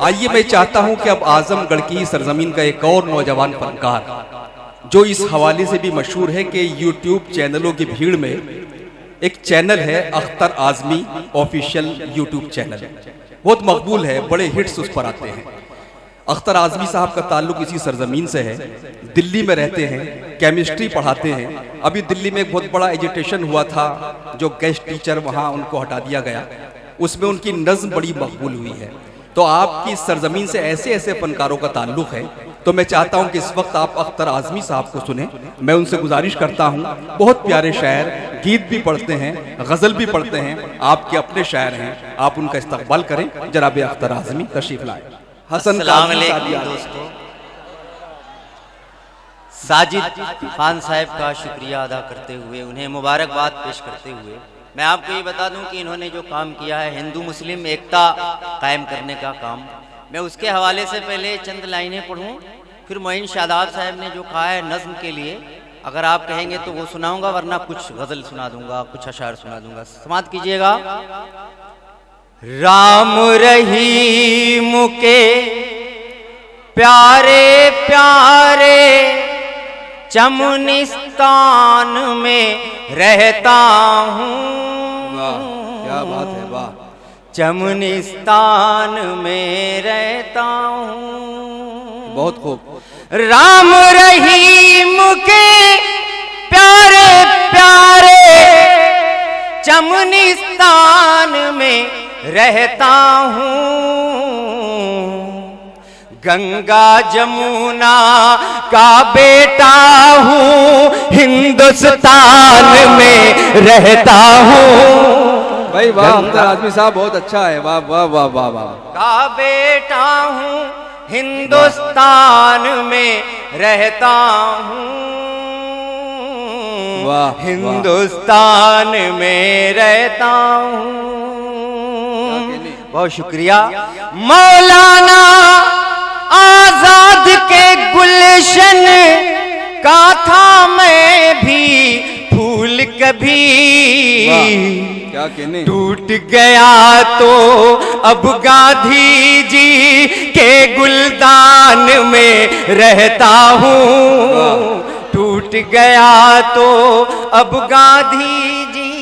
आइए, मैं चाहता हूं कि अब आजमगढ़ की सरजमीन का एक और नौजवान फनकार जो इस हवाले से भी मशहूर है कि यूट्यूब चैनलों की भीड़ में एक चैनल है Akhtar Azmi official YouTube channel, बहुत मकबूल है, बड़े हिट्स उस पर आते हैं। अख्तर आजमी साहब का ताल्लुक इसी सरजमीन से है, दिल्ली में रहते हैं, केमिस्ट्री पढ़ाते हैं। अभी दिल्ली में एक बहुत बड़ा एजिटेशन हुआ था, जो गेस्ट टीचर वहाँ उनको हटा दिया गया, उसमें उनकी नज़्म बड़ी मकबूल हुई है। तो आपकी सरजमीन से ऐसे ऐसे फनकारों का ताल्लुक है, तो मैं चाहता हूं कि इस वक्त आप अख्तर आजमी साहब को सुने। मैं उनसे गुजारिश करता हूं, बहुत प्यारे शायर, गीत भी पढ़ते हैं, गज़ल भी पढ़ते हैं, आपके अपने शायर हैं, आप उनका इस्तकबाल करें। जनाब अख्तर आजमी तशरीफ लाए। हसन दोस्तों, साजिद खान साहब का शुक्रिया अदा करते हुए, उन्हें मुबारकबाद पेश करते हुए, मैं आपको ये बता दूं कि इन्होंने जो काम किया है हिंदू मुस्लिम एकता कायम करने का काम, मैं उसके हवाले से पहले चंद लाइनें पढ़ूं, फिर मोइन शादाब साहब ने जो कहा है नज़्म के लिए, अगर आप कहेंगे तो वो सुनाऊंगा, वरना कुछ गज़ल सुना दूंगा, कुछ अशार सुना दूंगा। समात कीजिएगा। राम रहीम के प्यारे प्यारे चमनिस्तान में रहता हूँ। क्या बात है, वाह। चमनिस्तान में रहता हूँ, बहुत खूब। राम रहीम के प्यारे प्यारे चमनिस्तान में रहता हूँ। गंगा जमुना का बेटा हूँ, हिंदुस्तान में रहता हूँ। भाई वाह, अख्तर आजमी साहब बहुत अच्छा है, वाह वाह वाह वाह वाह। का बेटा हूँ, हिंदुस्तान में रहता हूँ, वाह, हिंदुस्तान में रहता हूँ। बहुत शुक्रिया। मौलाना आजाद के गुलशन का था मैं भी फूल, कभी क्या कहने, टूट गया तो अब गांधी जी के गुलदान में रहता हूँ। टूट गया तो अब गांधी जी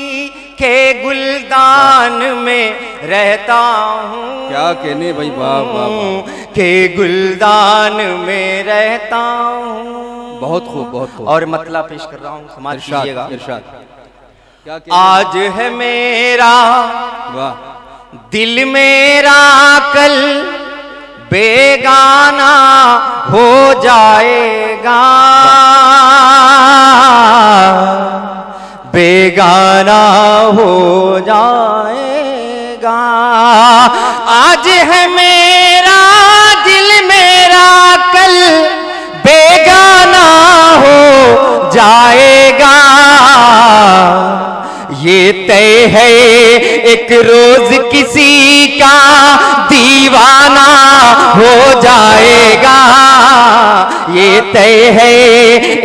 के गुलदान में रहता हूँ। क्या कहने भाई, वाह वाह वाह। के गुलदान में रहता हूँ। बहुत खूब, बहुत खूब। और मतला पेश कर रहा हूँ, समाज कीजिएगा। क्या आज है मेरा, वाह, दिल मेरा कल बेगाना हो जाएगा, बेगाना हो जाएगा। आज है मेरा दिल मेरा कल बेगाना हो जाएगा। ये तय है एक रोज किसी का दीवाना हो जाएगा। ये तय है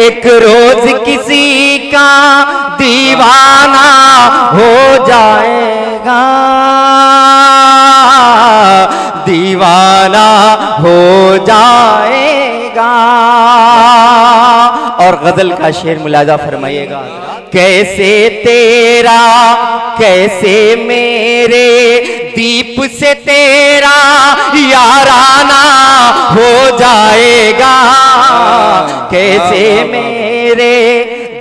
एक रोज किसी का दीवाना हो जाएगा, दीवाना हो जाएगा। और गजल का शेर मुलाजा फरमाइएगा। कैसे तेरा कैसे मेरे दीप से तेरा याराना हो जाएगा। कैसे मेरे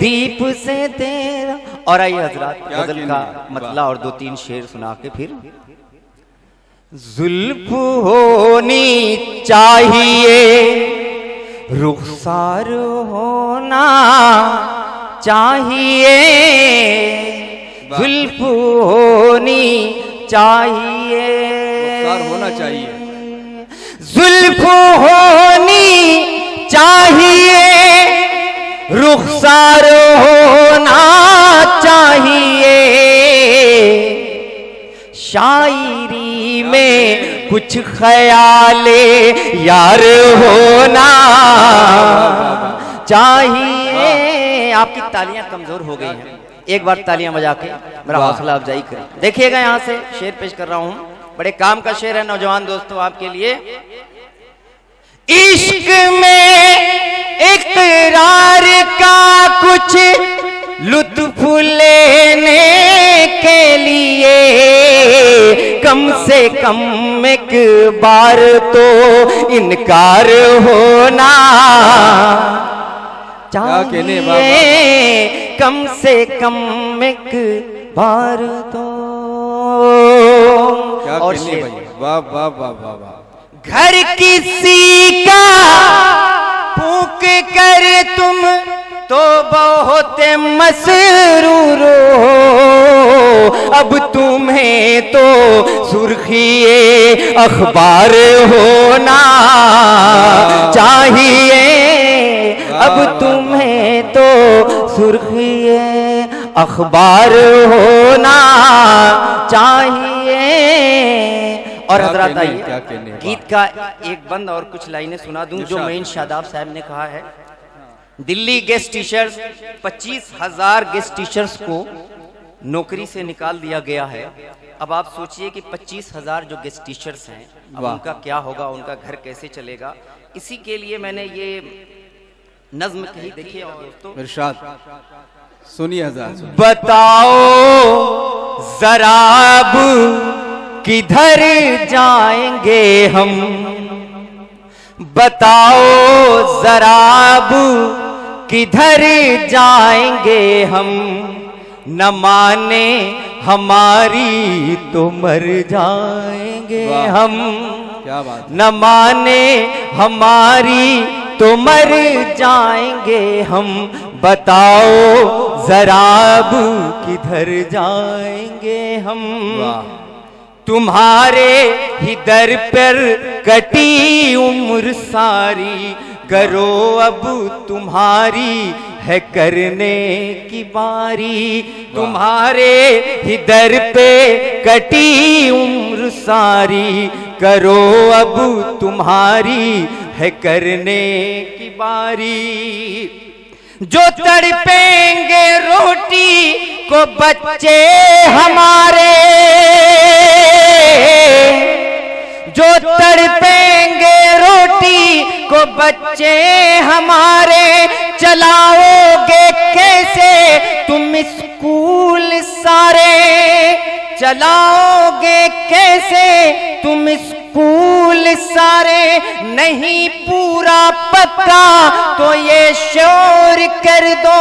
दीप से तेरा। और आइए हजरात, गजल का मतला और दो तीन शेर सुना के फिर। जुल्फ होनी चाहिए, रुखसार होना चाहिए, जुल्फ होनी चाहिए, रुखसार होना चाहिए, जुल्फ होनी चाहिए, रुखसार होना चाहिए। शायरी में कुछ ख्याले यार होना चाहिए। आपकी तालियां कमजोर हो गई हैं, एक बार तालियां बजा के मेरा हौसला अफजाई करें। देखिएगा यहाँ से शेर पेश कर रहा हूं, बड़े काम का शेर है नौजवान दोस्तों आपके लिए। इश्क में इकरार का कुछ लुत्फ लेने के लिए कम से कम एक बार तो इनकार होना चाहिए, कम से कम एक बार तो। और वाह वाह वाह वाह वाह। घर किसी का फूंक कर तुम तो बहुत मसरूर हो, अब तुम्हें तो सुर्खिए अखबार होना चाहिए, अब तुम्हें तो सुर्खिए अखबार होना चाहिए। और हजरात आइए गीत का एक बंद और कुछ लाइनें सुना दूं जो मोइन शादाब साहब ने कहा है। Delhi guest teachers 25,000 guest teachers को नौकरी से निकाल दिया गया है। अब आप सोचिए कि 25,000 जो गेस्ट टीचर्स हैं अब उनका क्या होगा, उनका घर कैसे चलेगा। इसी के लिए मैंने ये नज्म कही। देखिए दोस्तों, इरशाद सुनिए हज़रात। बताओ जरा अब किधर जाएंगे हम, बताओ जरा अब किधर जाएंगे हम, न माने हमारी तो मर जाएंगे हम, क्या बात, न माने हमारी तो मर जाएंगे हम, बताओ जरा अब किधर जाएंगे हम। तुम्हारे ही दर पर कटी उम्र सारी, करो अब तुम्हारी है करने की बारी, तुम्हारे ही दर पे कटी उम्र सारी, करो अब तुम्हारी है करने की बारी। जो तड़पेंगे रोटी को बच्चे हमारे, जो तड़पेंगे रोटी को बच्चे हमारे, चलाओगे कैसे तुम स्कूल सारे, चलाओगे कैसे तुम स्कूल सारे, नहीं पूरा पक्का तो ये शोर कर दो,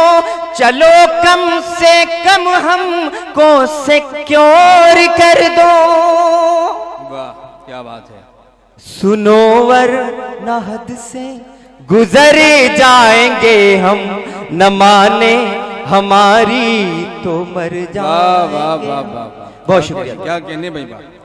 चलो कम से कम हमको सिक्योर कर दो। वाह क्या बात है। सुनो वरना हद से गुजर जाएंगे हम, न माने हमारी तो मर जाएंगे। वाह वाह वाह वाह, बहुत शुक्रिया। क्या कहने भाई बात।